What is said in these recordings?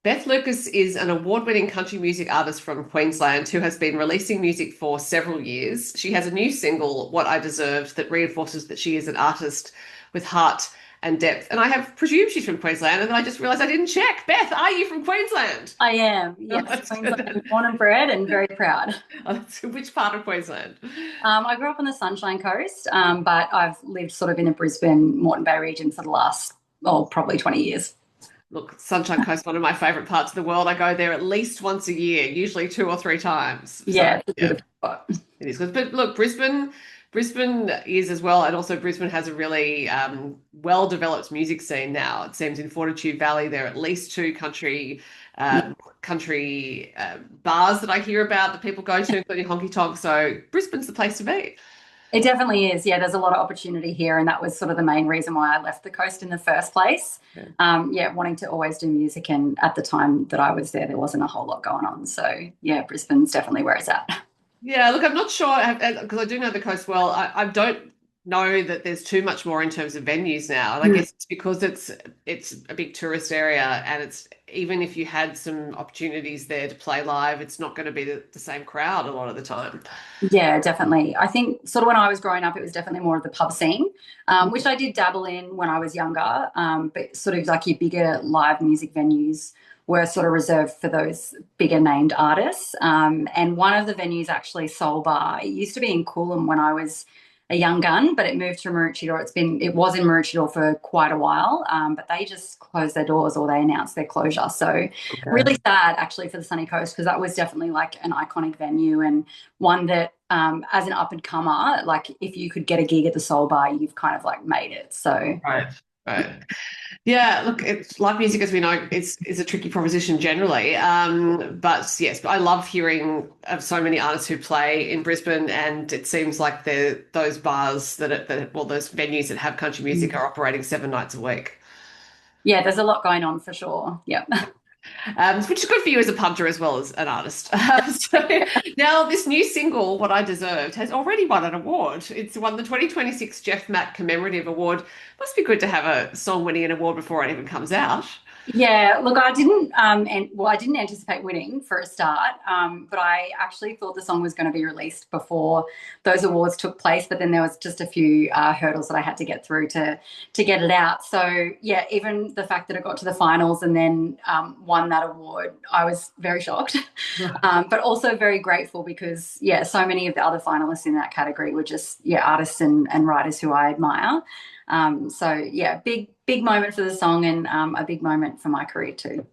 Beth Lucas is an award-winning country music artist from Queensland who has been releasing music for several years. She has a new single, What I Deserved, that reinforces that she is an artist with heart and depth. And I have presumed she's from Queensland, and then I just realized I didn't check. Beth, are you from Queensland? I am, Oh, yes, that's Queensland, good. born and bred and very proud. Which part of Queensland? I grew up on the Sunshine Coast, but I've lived sort of in the Brisbane, Moreton Bay region for the last, oh, probably 20 years. Look, Sunshine Coast, one of my favorite parts of the world. I go there at least once a year, usually two or three times. So Yeah, it's a yeah, beautiful spot. it is good. But look, Brisbane is as well, and also Brisbane has a really well-developed music scene now. It seems in Fortitude Valley there are at least two Yeah, country bars that I hear about that people go to, including Honky Tonk. So Brisbane's the place to be. it definitely is. Yeah, there's a lot of opportunity here, and that was sort of the main reason why I left the coast in the first place. Yeah. Yeah, wanting to always do music, and at the time that I was there, there wasn't a whole lot going on. So yeah, Brisbane's definitely where it's at. Yeah, look, I'm not sure because I do know the coast well. I don't know that there's too much more in terms of venues now. And I guess it's because it's a big tourist area, and it's even if you had some opportunities there to play live, it's not going to be the same crowd a lot of the time. Yeah, definitely. I think sort of when I was growing up, it was definitely more of the pub scene, which I did dabble in when I was younger. But sort of like your bigger live music venues were sort of reserved for those bigger named artists. And one of the venues actually, Soul Bar, it used to be in Coolum when I was a young gun, but it moved to Maroochydore. It was in Maroochydore for quite a while, but they just closed their doors or they announced their closure. So Okay. really sad actually for the Sunny Coast because that was definitely like an iconic venue and one that as an up and comer, like if you could get a gig at the Soul Bar, you've kind of like made it. So Right. Right. Yeah, look, it's live music, as we know, is a tricky proposition generally. But yes, but I love hearing of so many artists who play in Brisbane, and it seems like those bars well, those venues that have country music are operating 7 nights a week. yeah, there's a lot going on for sure. Yeah. Which is good for you as a punter as well as an artist. So now this new single, What I Deserved, has already won an award. It's won the 2026 Jeff Mack Commemorative Award. Must be good to have a song winning an award before it even comes out. Yeah, look, I didn't, and well, I didn't anticipate winning for a start, but I actually thought the song was going to be released before those awards took place. But then there was just a few hurdles that I had to get through to get it out. So yeah, even the fact that it got to the finals and then won that award, I was very shocked, but also very grateful because yeah, so many of the other finalists in that category were just yeah artists and writers who I admire. So yeah, big moment for the song and a big moment for my career too.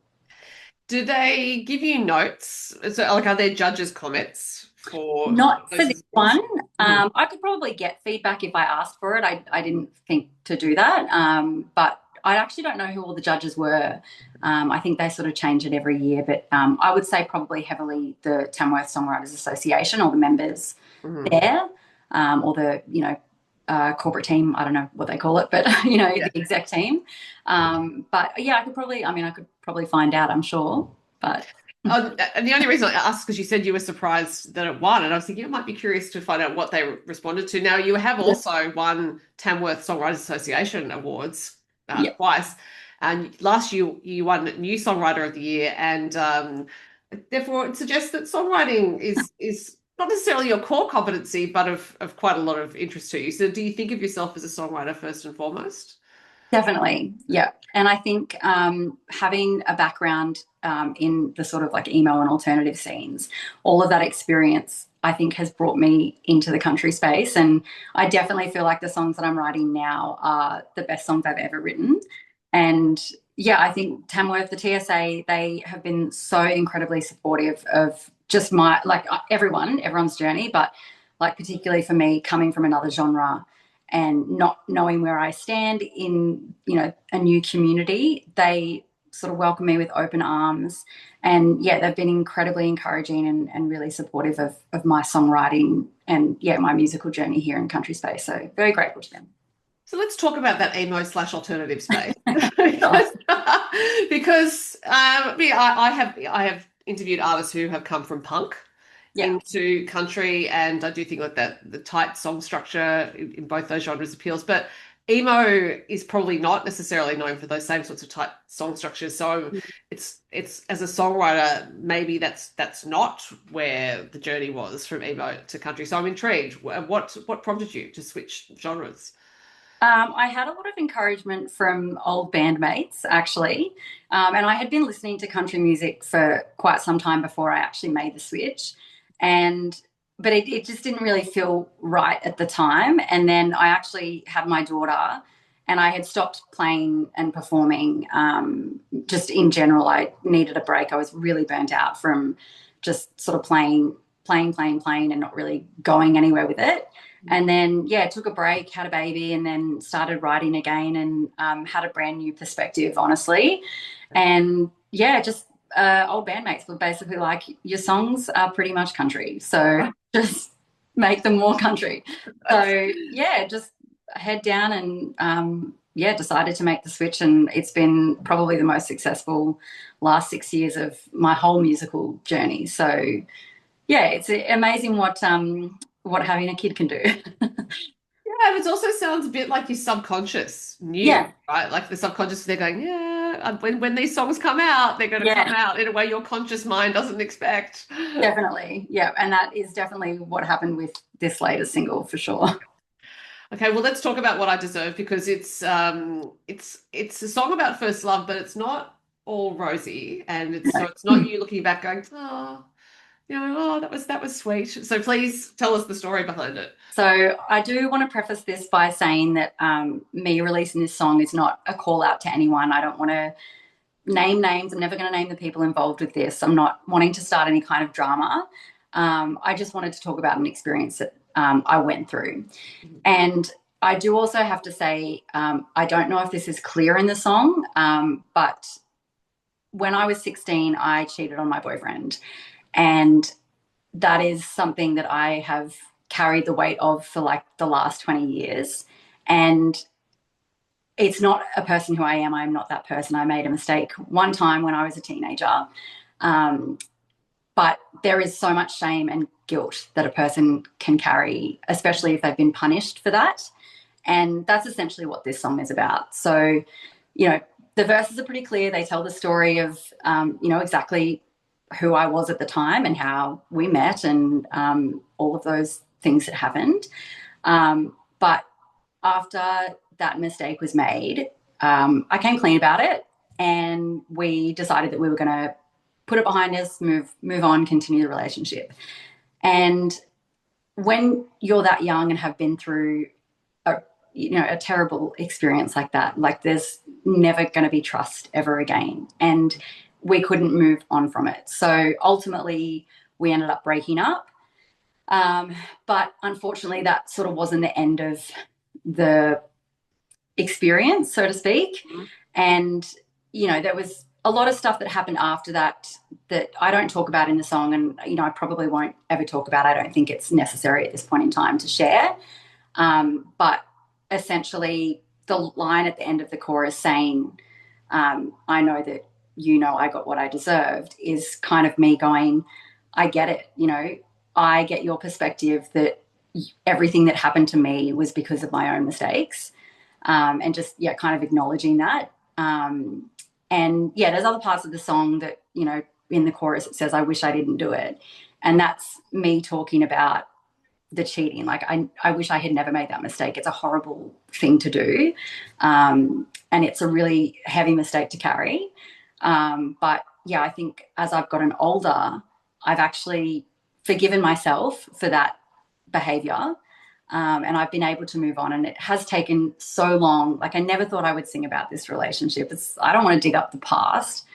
Do they give you notes? So, like, are there judges' comments for Not for this those awards? one. Mhm. I could probably get feedback if I asked for it. I didn't think to do that, but I actually don't know who all the judges were. I think they sort of change it every year, but I would say probably heavily the Tamworth Songwriters Association or the members Mhm. there, or the corporate team. I don't know what they call it, but Yeah. the exec team. But yeah, I could probably. I mean, I could probably find out. I'm sure, but And the only reason I asked because you said you were surprised that it won, and I was thinking I might be curious to find out what they responded to. Now, you have also won Tamworth Songwriters Association awards yeah. twice, and last year you won New Songwriter of the Year, and therefore it suggests that songwriting is not necessarily your core competency, but of quite a lot of interest to you. So, do you think of yourself as a songwriter first and foremost? Definitely, yeah. And I think having a background in the sort of like emo and alternative scenes, all of that experience, I think, has brought me into the country space. And I definitely feel like the songs that I'm writing now are the best songs I've ever written. And yeah, I think Tamworth, the TSA, they have been so incredibly supportive of just my, like everyone's journey, but like particularly for me coming from another genre and not knowing where I stand in, a new community, they sort of welcome me with open arms. And yeah, they've been incredibly encouraging and really supportive of my songwriting and yeah, my musical journey here in country space. So very grateful to them. So let's talk about that emo slash alternative space because I have interviewed artists who have come from punk Yeah. into country, and I do think like that the tight song structure in both those genres appeals. But emo is probably not necessarily known for those same sorts of type song structures. So it's as a songwriter, maybe that's not where the journey was from emo to country. So I'm intrigued. What prompted you to switch genres? I had a lot of encouragement from old bandmates, actually. And I had been listening to country music for quite some time before I actually made the switch. And but it just didn't really feel right at the time. And then I actually had my daughter, and I had stopped playing and performing. Just in general, I needed a break. I was really burnt out from just sort of playing, and not really going anywhere with it. And then, yeah, took a break, had a baby, and then started writing again, and had a brand new perspective, honestly. And yeah, just old bandmates were basically like, your songs are pretty much country. So just make them more country. So yeah, just head down and yeah, decided to make the switch. And it's been probably the most successful last 6 years of my whole musical journey. So yeah, it's amazing what having a kid can do. Yeah, it also sounds a bit like your subconscious knew, Yeah, right? Like the subconscious, they're going, yeah, when these songs come out, they're going to come yeah, out in a way your conscious mind doesn't expect. definitely. Yeah, and that is definitely what happened with this latest single for sure. Okay, well, let's talk about What I Deserve because it's a song about first love, but it's not all rosy, and it's not you looking back going, oh, oh, that was sweet. So please tell us the story behind it. So I do want to preface this by saying that me releasing this song is not a call out to anyone. I don't want to name names. I'm never going to name the people involved with this. I'm not wanting to start any kind of drama. I just wanted to talk about an experience that I went through. And I do also have to say, I don't know if this is clear in the song, but when I was 16, I cheated on my boyfriend. And that is something that I have carried the weight of for like the last 20 years. And it's not a person who I am. I'm not that person. I made a mistake one time when I was a teenager. Um, but there is so much shame and guilt that a person can carry, especially if they've been punished for that. And that's essentially what this song is about. So, the verses are pretty clear. They tell the story of, exactly who I was at the time and how we met, and all of those things that happened. But after that mistake was made, I came clean about it, and we decided that we were going to put it behind us, move on, continue the relationship. And when you're that young and have been through a terrible experience like that, like there's never going to be trust ever again, and we couldn't move on from it. So ultimately we ended up breaking up. But unfortunately that sort of wasn't the end of the experience, so to speak. And there was a lot of stuff that happened after that that I don't talk about in the song, and I probably won't ever talk about. I don't think it's necessary at this point in time to share. But essentially, the line at the end of the chorus saying, "I know that I got what I deserved," is kind of me going, "I get it. I get your perspective that everything that happened to me was because of my own mistakes." And just kind of acknowledging that. And there's other parts of the song that in the chorus it says, "I wish I didn't do it," and that's me talking about the cheating. Like I wish I had never made that mistake. It's a horrible thing to do, and it's a really heavy mistake to carry. But I think as I've gotten older, I've actually forgiven myself for that behavior. And I've been able to move on, and it has taken so long. Like I never thought I would sing about this relationship. I don't want to dig up the past,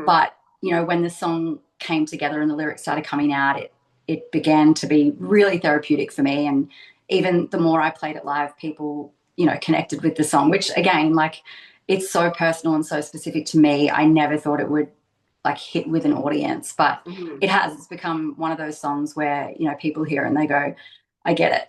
but when the song came together and the lyrics started coming out, it began to be really therapeutic for me. And even the more I played it live, people connected with the song, which again, like it's so personal and so specific to me. I never thought it would like hit with an audience, but it has. It's become one of those songs where people hear it and they go, "I get it.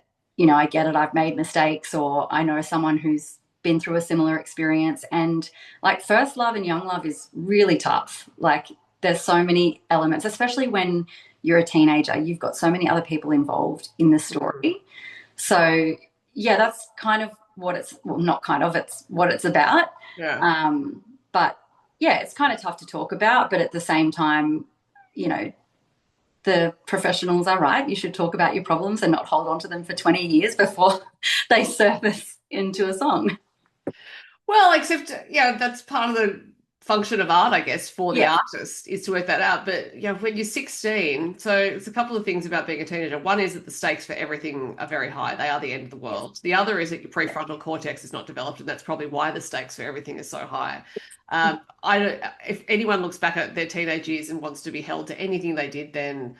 I get it. I've made mistakes," or "I know someone who's been through a similar experience." And like first love and young love is really tough. Like there's so many elements, especially when you're a teenager. You've got so many other people involved in the story. So that's kind of what it's, well, not kind of, it's what it's about. Yeah. But yeah, it's kind of tough to talk about, but at the same time, you know, the professionals are right. You should talk about your problems and not hold on to them for 20 years before they surface into a song. Well, except, yeah, that's part of the function of art, I guess, for the Yeah, artist is to work that out. But yeah, when you're 16, so it's a couple of things about being a teenager. One is that the stakes for everything are very high. They are the end of the world. The other is that your prefrontal cortex is not developed, and that's probably why the stakes for everything is so high. I don't, if anyone looks back at their teenage years and wants to be held to anything they did, then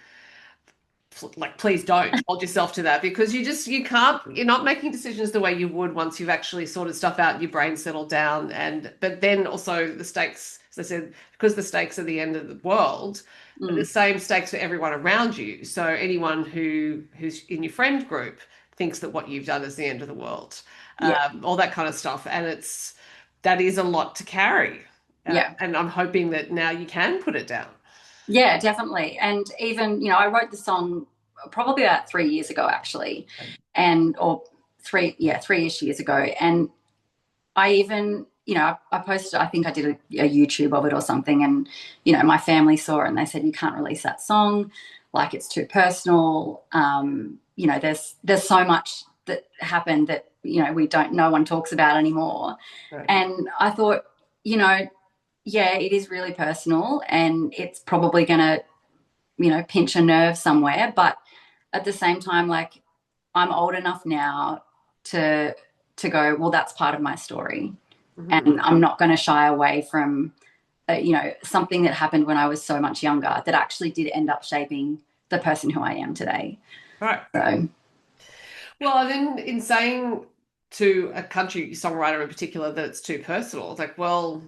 like please don't hold yourself to that because you can't, you're not making decisions the way you would once you've actually sorted stuff out and your brain settled down. And but then also the stakes, as I said, because the stakes are the end of the world, the same stakes for everyone around you. So anyone who's in your friend group thinks that what you've done is the end of the world, yeah, all that kind of stuff. And that is a lot to carry. yeah. And I'm hoping that now you can put it down. Yeah, definitely. And even, I wrote the song probably about 3 years ago, actually, and or three-ish years ago. And I even, I posted, I think I did a YouTube of it or something, and my family saw it and they said you can't release that song, like it's too personal. There's so much that happened that no one talks about anymore. Right. And I thought, yeah, it is really personal and it's probably going to, pinch a nerve somewhere. But at the same time, like I'm old enough now to go, well, that's part of my story. Mm-hmm. And I'm not going to shy away from, something that happened when I was so much younger that actually did end up shaping the person who I am today. Right. So, Well, then in saying to a country songwriter in particular that it's too personal, it's like, well,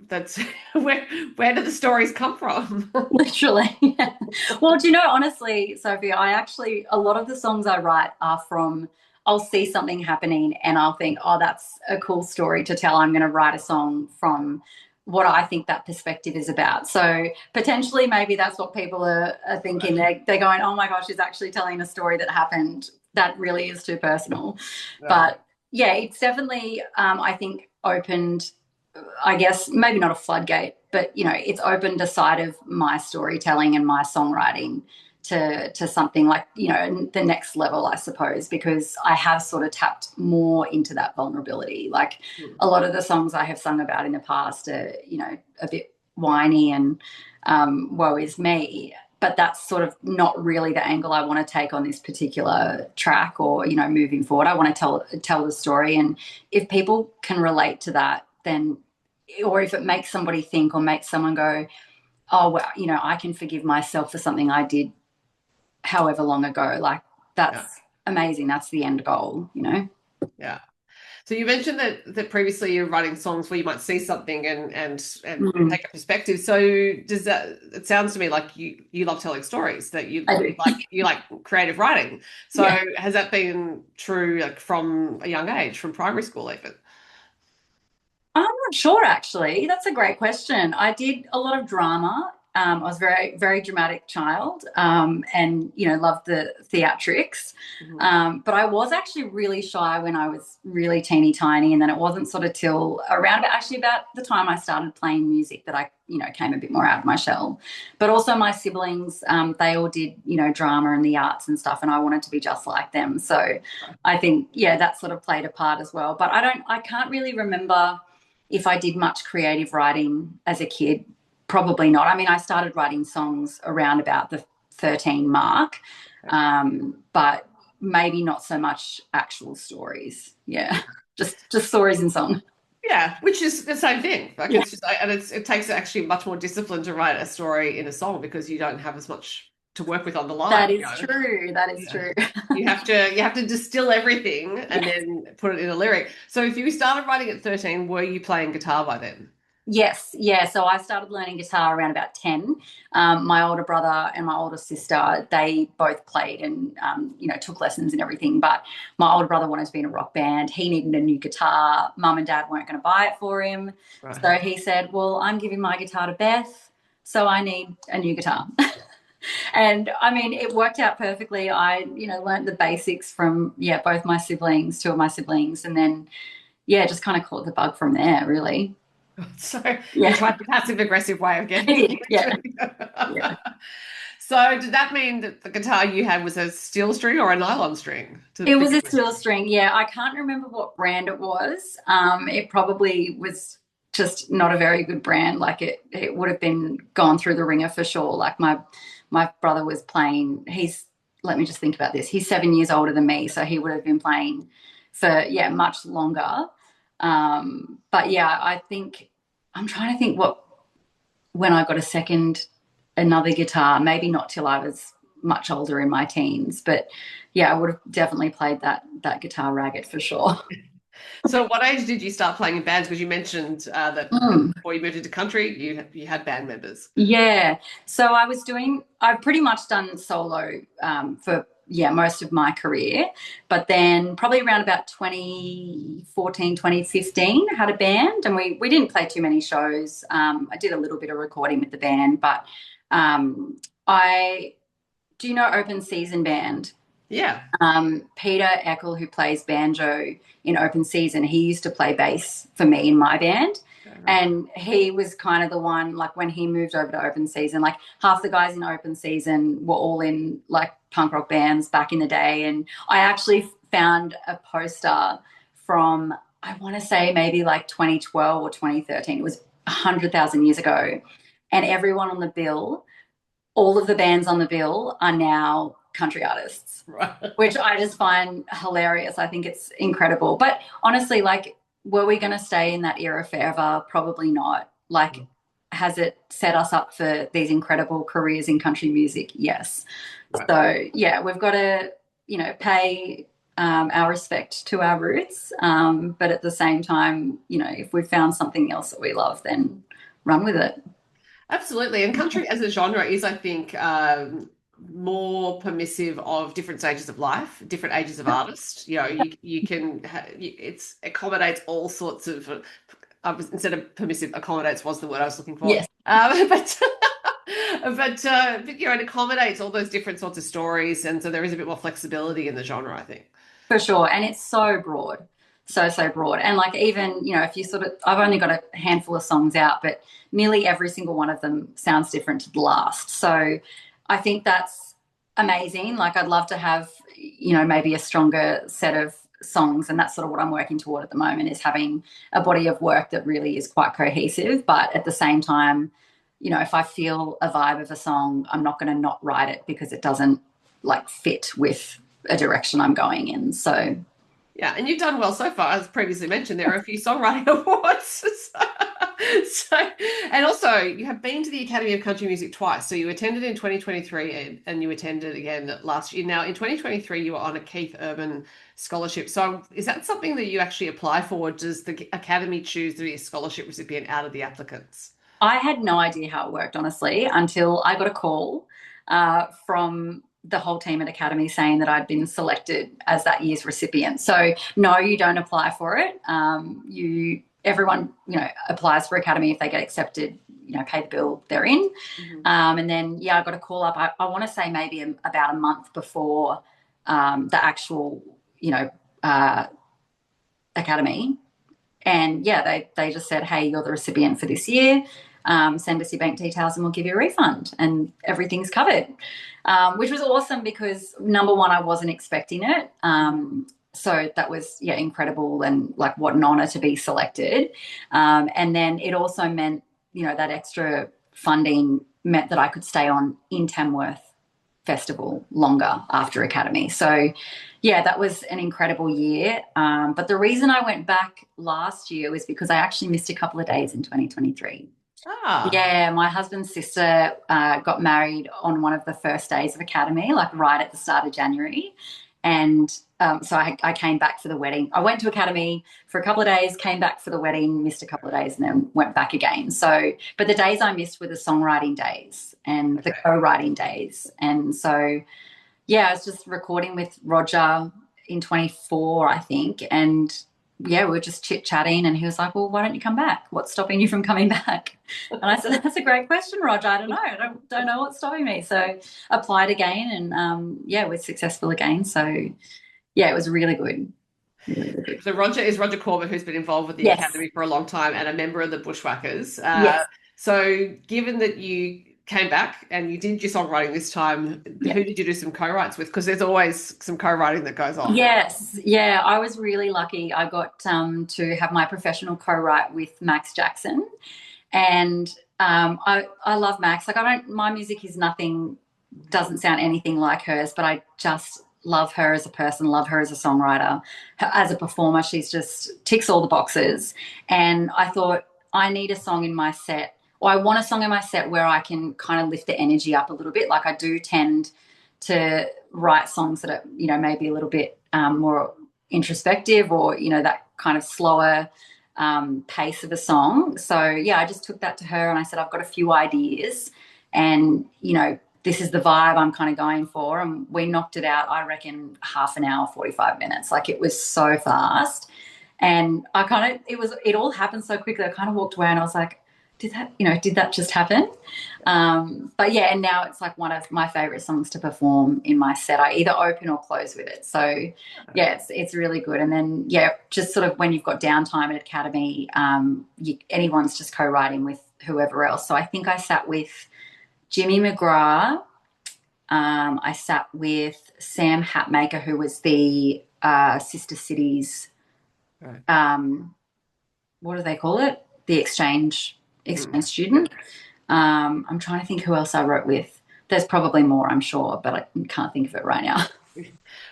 that's where do the stories come from? literally. Yeah. Well, do you know, honestly, Sophie, a lot of the songs I write are from, I'll see something happening and I'll think, oh, that's a cool story to tell. I'm going to write a song from what I think that perspective is about. So potentially maybe that's what people are thinking. They're going, oh my gosh, she's actually telling a story that happened. That really is too personal. Yeah. But yeah, it's definitely, I think, opened, I guess, maybe not a floodgate, but, it's opened a side of my storytelling and my songwriting to something like, the next level, I suppose, because I have sort of tapped more into that vulnerability. Like a lot of the songs I have sung about in the past are, a bit whiny and woe is me. But that's sort of not really the angle I want to take on this particular track or, moving forward. I want to tell the story. And if people can relate to that, then, or if it makes somebody think or makes someone go, oh, well, I can forgive myself for something I did however long ago, like that's amazing. That's the end goal, Yeah. So you mentioned that previously you're writing songs where you might see something and take a perspective. So it sounds to me like you love telling stories, that you like creative writing. So has that been true like from a young age, from primary school even? I'm not sure, actually. That's a great question. I did a lot of drama. I was a very, very dramatic child, and loved the theatrics. Mm-hmm. But I was actually really shy when I was really teeny tiny, and then it wasn't sort of till around about the time I started playing music that I came a bit more out of my shell. But also my siblings, they all did drama and the arts and stuff, and I wanted to be just like them. So I think that sort of played a part as well. But I can't really remember if I did much creative writing as a kid. Probably not. I mean, I started writing songs around about the 13 mark, but maybe not so much actual stories. Yeah, just stories and song. Yeah, which is the same thing. Like it's just, and it takes actually much more discipline to write a story in a song because you don't have as much to work with on the line. That is true. That is true. You have to distill everything and then put it in a lyric. So if you started writing at 13, were you playing guitar by then? Yes, yeah. So I started learning guitar around about 10. My older brother and my older sister, they both played and, took lessons and everything. But my older brother wanted to be in a rock band. He needed a new guitar. Mum and Dad weren't going to buy it for him. Right. So he said, well, I'm giving my guitar to Beth, so I need a new guitar. And I mean, it worked out perfectly. I, learned the basics from, both my siblings, two of my siblings, and then, just kind of caught the bug from there, really. So you Yeah. tried the passive aggressive way of getting I did. Yeah. into Yeah. it. So did that mean that the guitar you had was a steel string or a nylon string to It was begin a with? steel string. Yeah. I can't remember what brand it was. It probably was just not a very good brand. Like it would have been gone through the ringer for sure. Like my brother was playing, let me just think about this. He's 7 years older than me. So he would have been playing for, much longer. But yeah, I think I'm trying to think when I got another guitar, maybe not till I was much older in my teens, but yeah, I would have definitely played that guitar ragged for sure. So what age did you start playing in bands? Because you mentioned that Mm. before you moved into country, you had band members. Yeah. So I've pretty much done solo for, most of my career. But then probably around about 2014, 2015, I had a band and we didn't play too many shows. I did a little bit of recording with the band, but I do you know Open Season Band? Yeah. Peter Eckel, who plays banjo in Open Season, he used to play bass for me in my band. Okay, right. And he was kind of the one, like when he moved over to Open Season, like half the guys in Open Season were all in like punk rock bands back in the day. And I actually found a poster from, I want to say maybe like 2012 or 2013. It was 100,000 years ago. And everyone on the bill, all of the bands on the bill are now country artists, Right. which I just find hilarious. I think it's incredible. But honestly, like, were we going to stay in that era forever? Probably not. Like, has it set us up for these incredible careers in country music? Yes. Right. So, yeah, we've got to, pay our respect to our roots. But at the same time, if we found something else that we love, then run with it. Absolutely. And country as a genre is, I think, more permissive of different stages of life, different ages of artist. You can it's accommodates all sorts of instead of permissive, accommodates was the word I was looking for. Yes. But it accommodates all those different sorts of stories, and so there is a bit more flexibility in the genre, I think. For sure. And it's so broad, so broad. And like, even, if you I've only got a handful of songs out, but nearly every single one of them sounds different to the last. So I think that's amazing. Like, I'd love to have, maybe a stronger set of songs. And that's sort of what I'm working toward at the moment, is having a body of work that really is quite cohesive. But at the same time, if I feel a vibe of a song, I'm not going to not write it because it doesn't like fit with a direction I'm going in. So Yeah, and you've done well so far. As previously mentioned, there are a few songwriting awards. So, and also you have been to the Academy of Country Music twice. So you attended in 2023 and you attended again last year. Now in 2023 you were on a Keith Urban scholarship. So is that something that you actually apply for? Does the Academy choose the scholarship recipient out of the applicants? I had no idea how it worked, honestly, until I got a call from the whole team at Academy saying that I'd been selected as that year's recipient. So no, you don't apply for it. Everyone, applies for Academy. If they get accepted, pay the bill, they're in. And then, I got a call up. I want to say maybe about a month before the actual, Academy. And they just said, hey, you're the recipient for this year. Send us your bank details and we'll give you a refund, and everything's covered, which was awesome because, number one, I wasn't expecting it. So that was, incredible, and like, what an honor to be selected. And then it also meant, that extra funding meant that I could stay on in Tamworth Festival longer after Academy. So that was an incredible year. But the reason I went back last year was because I actually missed a couple of days in 2023. Ah, Yeah, my husband's sister got married on one of the first days of Academy, like right at the start of January. And so I came back for the wedding. I went to Academy for a couple of days, came back for the wedding, missed a couple of days, and then went back again. So, but the days I missed were the songwriting days and the co-writing days. And so, I was just recording with Roger in 24, I think. And yeah, we were just chit chatting, and he was like, "Well, why don't you come back? What's stopping you from coming back?" And I said, "That's a great question, Roger. I don't know. I don't know what's stopping me." So applied again, and yeah, we're successful again. So yeah, it was really good. Really, really good. So Roger is Roger Corbett, who's been involved with the Yes. Academy for a long time and a member of the Bushwhackers. Yes. So given that you came back and you did your songwriting this time, Yeah. who did you do some co-writes with? Because there's always some co-writing that goes on. Yes, yeah, I was really lucky. I got to have my professional co-write with Max Jackson, and I love Max. Like, I don't, my music is nothing, doesn't sound anything like hers, but I just love her as a person, love her as a songwriter, as a performer. She's just ticks all the boxes, and I thought I need a song in my set, or I want a song in my set where I can kind of lift the energy up a little bit. Like, I do tend to write songs that are, maybe a little bit more introspective, or, that kind of slower pace of a song. So, yeah, I just took that to her and I said, I've got a few ideas, and, this is the vibe I'm kind of going for. And we knocked it out, I reckon, half an hour, 45 minutes. Like, it was so fast. And it all happened so quickly. I kind of walked away and I was like, did that just happen? But yeah, and now it's like one of my favorite songs to perform in my set. I either open or close with it. So yeah, it's really good. And then, yeah, just sort of when you've got downtime at Academy, anyone's just co-writing with whoever else. So I think I sat with Jimmy McGrath. I sat with Sam Hatmaker, who was the Sister Cities, Right. what do they call it? The exchange student. I'm trying to think who else I wrote with. There's probably more, I'm sure, but I can't think of it right now.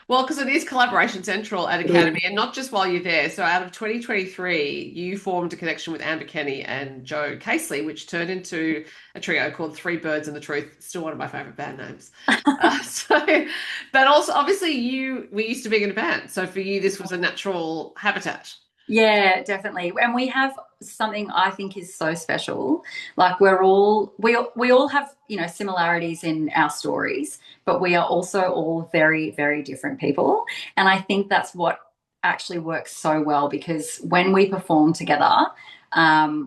Well, because it is collaboration central at Academy, and not just while you're there. So, out of 2023, you formed a connection with Amber Kenny and Joe Casely, which turned into a trio called Three Birds and the Truth. Still one of my favorite band names. But also, obviously, you we used to be in a band, so for you, this was a natural habitat. Yeah, definitely. And we have something I think is so special. Like, we all have, similarities in our stories, but we are also all very, very different people. And I think that's what actually works so well, because when we perform together,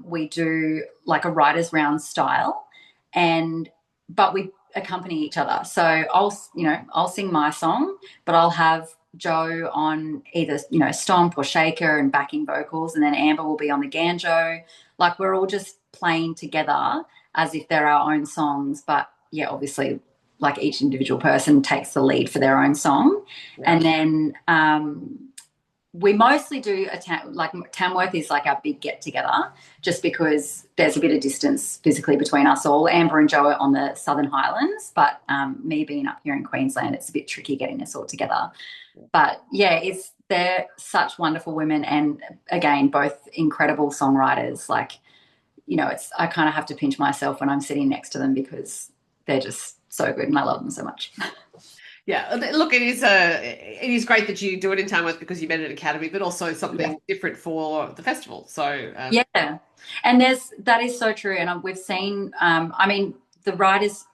we do like a writer's round style, and but we accompany each other. So I'll sing my song, but I'll have Joe on either, stomp or shaker and backing vocals, and then Amber will be on the banjo. Like, we're all just playing together as if they're our own songs, but yeah, obviously, like, each individual person takes the lead for their own song. Yeah. And then we mostly do like Tamworth is like our big get together, just because there's a bit of distance physically between us all. Amber and Joe are on the Southern Highlands, but me being up here in Queensland, it's a bit tricky getting us all together. But yeah, they're such wonderful women, and again, both incredible songwriters. Like, I kind of have to pinch myself when I'm sitting next to them, because they're just so good and I love them so much. Yeah, look, it is great that you do it in Tamworth because you met at Academy, but also Yeah. something different for the festival. So Yeah, and that is so true. And we've seen, I mean, the writers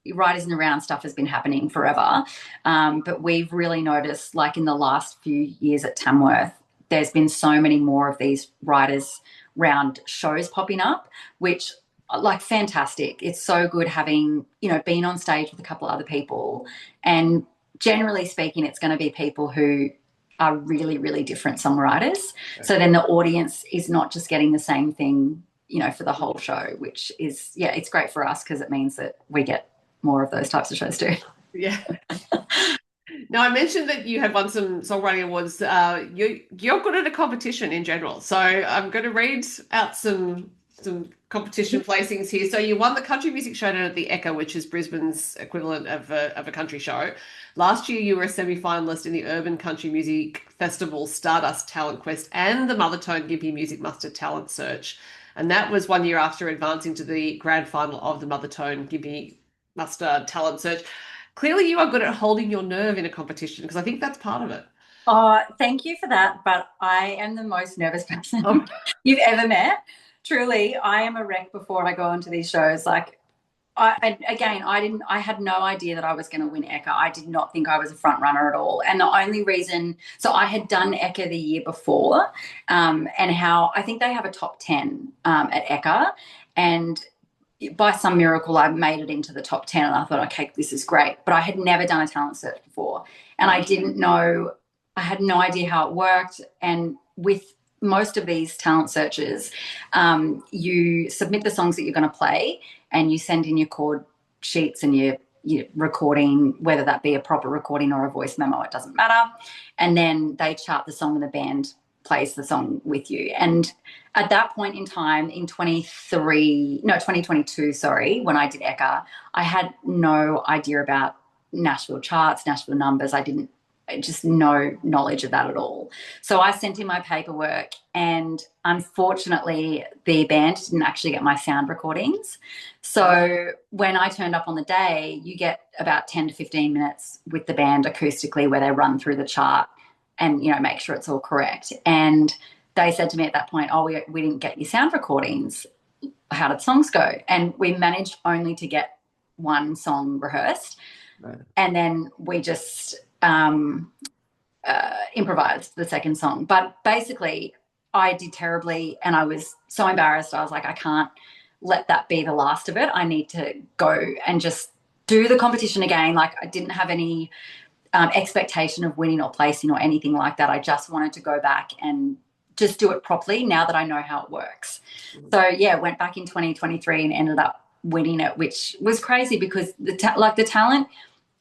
and around stuff has been happening forever, but we've really noticed, like, in the last few years at Tamworth, there's been so many more of these writers round shows popping up, which, like, fantastic. It's so good having, been on stage with a couple of other people, and generally speaking, it's going to be people who are really, really different songwriters. So then the audience is not just getting the same thing, for the whole show, which is, yeah, it's great for us because it means that we get more of those types of shows too. yeah. Now, I mentioned that you had won some songwriting awards. You're good at a competition in general, so I'm going to read out some competition placings here. So you won the Country Music Showdown at the Echo, which is Brisbane's equivalent of a country show. Last year, you were a semi-finalist in the Urban Country Music Festival Stardust Talent Quest and the Mothertone Gympie Music Muster Talent Search. And that was 1 year after advancing to the grand final of the Mothertone Gympie Muster Talent Search. Clearly, you are good at holding your nerve in a competition, because I think that's part of it. Oh, thank you for that. But I am the most nervous person Oh, you've ever met. Truly, I am a wreck before I go onto these shows. Like, I had no idea that I was going to win Eka. I did not think I was a front runner at all. And the only reason, so I had done Eka the year before, and how I think they have a top 10 at Eka. And by some miracle, I made it into the top 10, and I thought, okay, this is great. But I had never done a talent search before. And I didn't know, I had no idea how it worked. And with most of these talent searches, you submit the songs that you're going to play, and you send in your chord sheets and your recording, whether that be a proper recording or a voice memo, it doesn't matter. And then they chart the song and the band plays the song with you. And at that point in time in 2022, sorry, when I did Eka, I had no idea about Nashville charts, Nashville numbers. I didn't, just no knowledge of that at all. So I sent in my paperwork, and unfortunately the band didn't actually get my sound recordings. So when I turned up on the day, you get about 10 to 15 minutes with the band acoustically where they run through the chart and, you know, make sure it's all correct. And they said to me at that point, oh, we didn't get your sound recordings. How did songs go? And we managed only to get one song rehearsed. Right. And then we just improvised the second song. But basically I did terribly, and I was so embarrassed. I was like, I can't let that be the last of it. I need to go and just do the competition again. Like, I didn't have any expectation of winning or placing or anything like that. I just wanted to go back and just do it properly now that I know how it works. So yeah, went back in 2023 and ended up winning it, which was crazy because the talent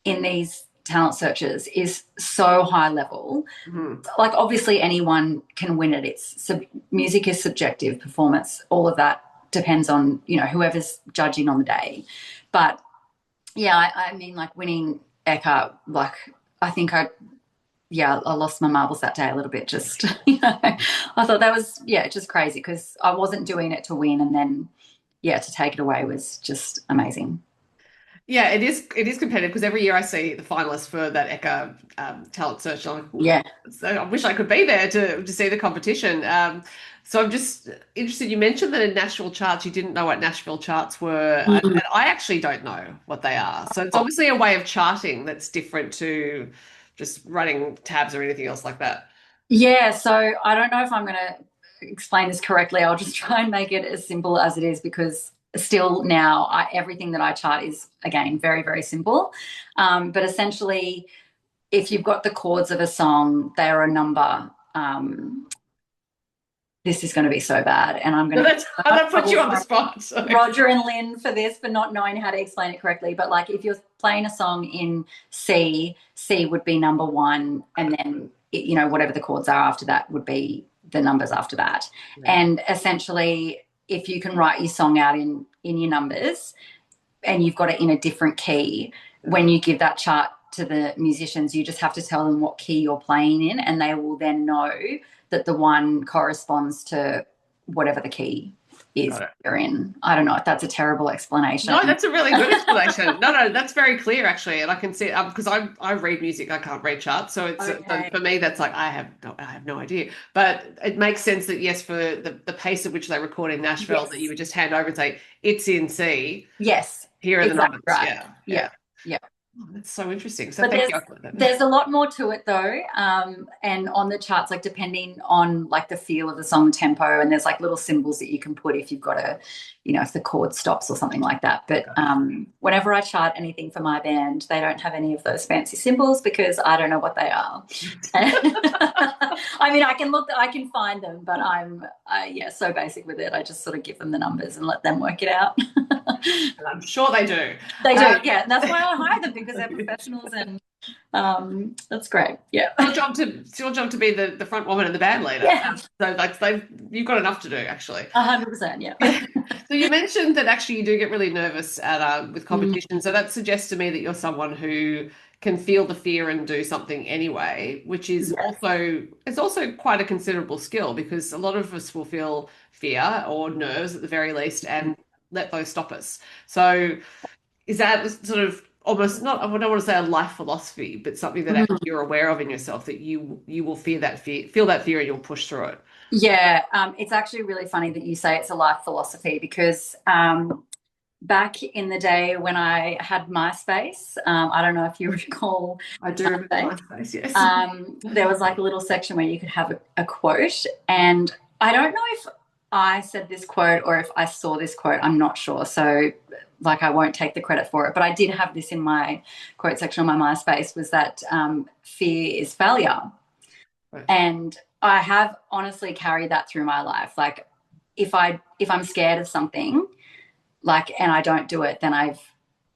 in these talent searches is so high level. Mm-hmm. Like, obviously anyone can win it. Music is subjective, performance, all of that depends on, you know, whoever's judging on the day. But yeah, I mean, like, winning Eka, like, I think I lost my marbles that day a little bit. Just, you know, I thought that was, just crazy because I wasn't doing it to win, and then, to take it away was just amazing. Yeah, it is. It is competitive because every year I see the finalists for that Eka talent search. So I wish I could be there to see the competition. So I'm just interested. You mentioned that in Nashville charts, you didn't know what Nashville charts were, and I actually don't know what they are. So it's obviously a way of charting that's different to just running tabs or anything else like that. Yeah. So I don't know if I'm going to explain this correctly. I'll just try and make it as simple as it is, because still now everything that I chart is, again, very, very simple. But essentially, if you've got the chords of a song, they're a number. This is going to be so bad, and I'm going to put you on the spot. Sorry. Roger and Lynn for this, for not knowing how to explain it correctly. But like, if you're playing a song in C would be number one, and then whatever the chords are after that would be the numbers after that. Yeah. And essentially, if you can write your song out in your numbers, and you've got it in a different key, when you give that chart to the musicians, you just have to tell them what key you're playing in, and they will then know that the one corresponds to whatever the key is you're in. I don't know if that's a terrible explanation. No, that's a really good explanation. No, that's very clear, actually. And I can see, because I read music, I can't read charts. So it's for me, that's like, I have no idea. But it makes sense that, yes, for the pace at which they record in Nashville, that you would just hand over and say, it's in C. Yes. Here are the numbers. Right. Yeah. Oh, that's so interesting. So thank you. There's a lot more to it, though, and on the charts, like, depending on like the feel of the song, tempo, and there's like little symbols that you can put if you've got if the chord stops or something like that. But whenever I chart anything for my band, they don't have any of those fancy symbols because I don't know what they are. I mean, I can find them, but I'm so basic with it. I just sort of give them the numbers and let them work it out. And I'm sure they do. They do, yeah. And that's why I hire them, because they're professionals, and that's great. Yeah. It's your job to be the front woman and the band leader. Yeah. So like you've got enough to do, actually. 100%, yeah. So you mentioned that actually you do get really nervous with competition. So that suggests to me that you're someone who can feel the fear and do something anyway, which is also quite a considerable skill, because a lot of us will feel fear or nerves at the very least and let those stop us. So is that sort of almost, not, I don't want to say a life philosophy, but something that actually you're aware of in yourself, that you will feel that fear and you'll push through it? Yeah, it's actually really funny that you say it's a life philosophy, because back in the day when I had MySpace, I don't know if you recall I do remember MySpace. MySpace, yes. There was like a little section where you could have a quote, and I don't know if I said this quote or if I saw this quote. I'm not sure. So, like, I won't take the credit for it, but I did have this in my quote section on my MySpace was that fear is failure. Right. And I have honestly carried that through my life. Like, if I'm scared of something, like, and I don't do it, then I've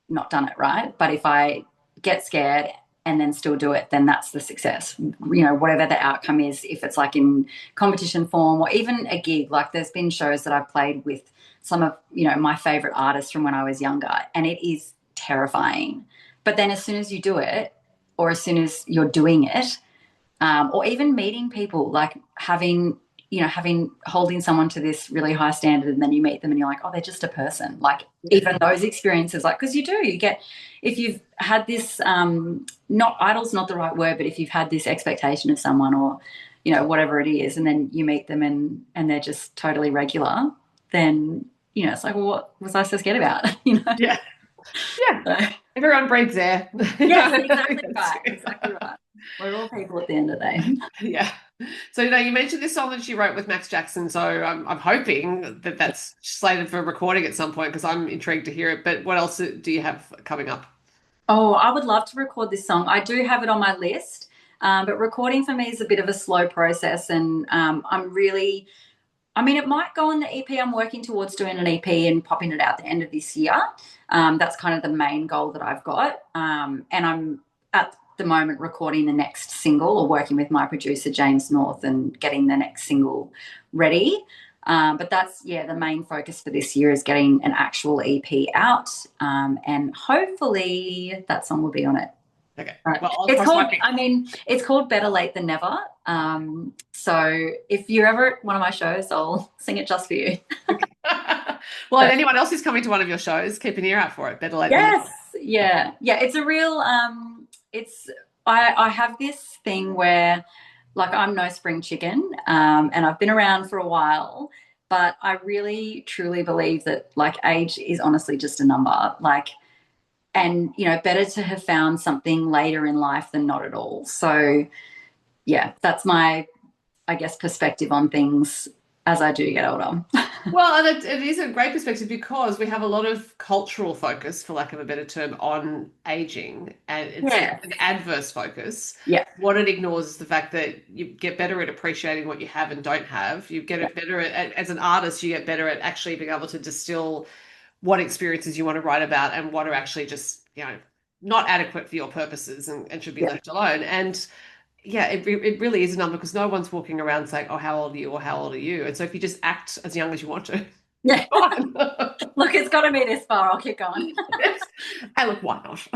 not done it right. But if I get scared and then still do it, then that's the success. Whatever the outcome is, if it's like in competition form or even a gig, like there's been shows that I've played with some of, my favorite artists from when I was younger, and it is terrifying. But then as soon as you do it, or as soon as you're doing it, or even meeting people, like having holding someone to this really high standard, and then you meet them and you're like, oh, they're just a person. Like, even those experiences, like, because you get, if you've had this, not idol's not the right word, but if you've had this expectation of someone, or whatever it is, and then you meet them and they're just totally regular, then it's like, well, what was I so scared about? Yeah. Yeah. So, Everyone breathes air. yes, exactly right. Exactly right. We're all people at the end of the day. Yeah. So, you mentioned this song that you wrote with Max Jackson. So I'm hoping that that's slated for recording at some point because I'm intrigued to hear it. But what else do you have coming up? Oh, I would love to record this song. I do have it on my list, but recording for me is a bit of a slow process, and I mean, it might go on the EP. I'm working towards doing an EP and popping it out the end of this year. That's kind of the main goal that I've got. And I'm at the moment recording the next single, or working with my producer, James North, and getting the next single ready. But that's, yeah, the main focus for this year is getting an actual EP out. And hopefully that song will be on it. Okay. Right. Well, I'll It's cross my called, fingers. I mean, it's called Better Late Than Never. So if you're ever at one of my shows, I'll sing it just for you. Well, if anyone else is coming to one of your shows, keep an ear out for it. Better late than Yes. never. Yeah. Yeah. It's a real, it's, I have this thing where, like, I'm no spring chicken, and I've been around for a while, but I really truly believe that, like, age is honestly just a number. Like, and, better to have found something later in life than not at all. So, yeah, that's my, I guess, perspective on things as I do get older. Well, and it is a great perspective because we have a lot of cultural focus, for lack of a better term, on aging, and it's Yeah. an adverse focus. Yeah. What it ignores is the fact that you get better at appreciating what you have and don't have. You get Yeah. it better as an artist, you get better at actually being able to distill what experiences you want to write about and what are actually just, not adequate for your purposes and should be Yeah. left alone. And yeah, it really is a number because no one's walking around saying, "Oh, how old are you?" or "How old are you?" And so if you just act as young as you want to, Yeah. fine. Look, it's got to be this far. I'll keep going. Hey, look, why not?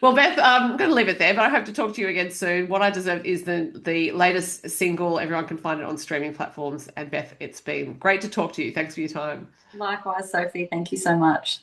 Well, Beth, I'm going to leave it there, but I hope to talk to you again soon. What I deserve is the latest single. Everyone can find it on streaming platforms. And Beth, it's been great to talk to you. Thanks for your time. Likewise, Sophie. Thank you so much.